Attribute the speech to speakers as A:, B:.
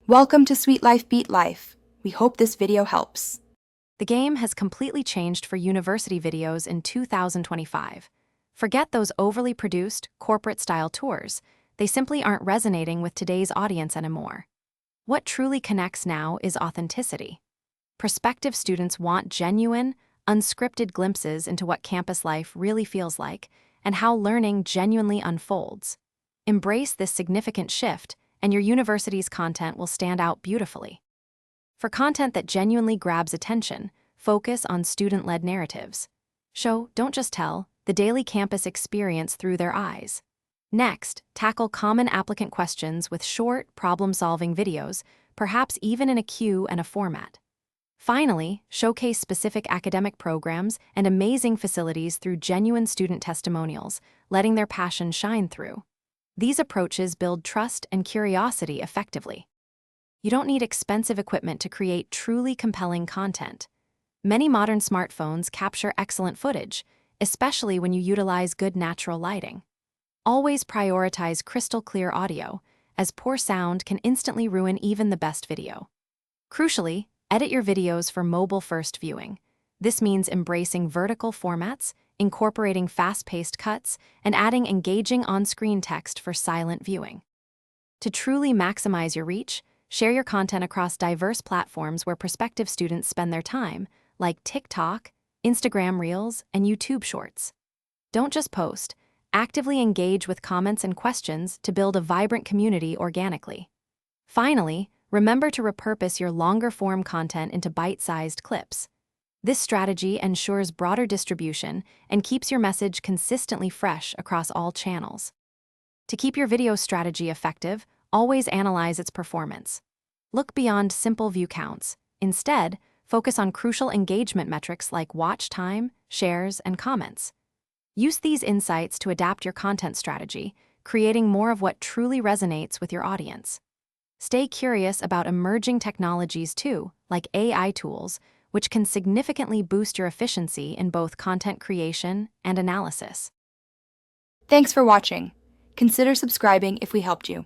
A: Welcome to Sweet Life Beat Life. We hope this video helps.
B: The game has completely changed for university videos in 2025. Forget those overly produced, corporate-style tours. They simply aren't resonating with today's audience anymore. What truly connects now is authenticity. Prospective students want genuine, unscripted glimpses into what campus life really feels like and how learning genuinely unfolds. Embrace this significant shift, and your university's content will stand out beautifully. For content that genuinely grabs attention, focus on student-led narratives. Show, don't just tell, the daily campus experience through their eyes. Next, tackle common applicant questions with short, problem-solving videos, perhaps even in a queue and a format. Finally, showcase specific academic programs and amazing facilities through genuine student testimonials, letting their passion shine through. These approaches build trust and curiosity effectively. You don't need expensive equipment to create truly compelling content. Many modern smartphones capture excellent footage, especially when you utilize good natural lighting. Always prioritize crystal clear audio, as poor sound can instantly ruin even the best video. Crucially, edit your videos for mobile-first viewing. This means embracing vertical formats, incorporating fast-paced cuts, and adding engaging on-screen text for silent viewing. To truly maximize your reach, share your content across diverse platforms where prospective students spend their time, like TikTok, Instagram Reels, and YouTube Shorts. Don't just post, actively engage with comments and questions to build a vibrant community organically. Finally, remember to repurpose your longer-form content into bite-sized clips. This strategy ensures broader distribution and keeps your message consistently fresh across all channels. To keep your video strategy effective, always analyze its performance. Look beyond simple view counts. Instead, focus on crucial engagement metrics like watch time, shares, and comments. Use these insights to adapt your content strategy, creating more of what truly resonates with your audience. Stay curious about emerging technologies too, like AI tools, which can significantly boost your efficiency in both content creation and analysis.
A: Thanks for watching. Consider subscribing if we helped you.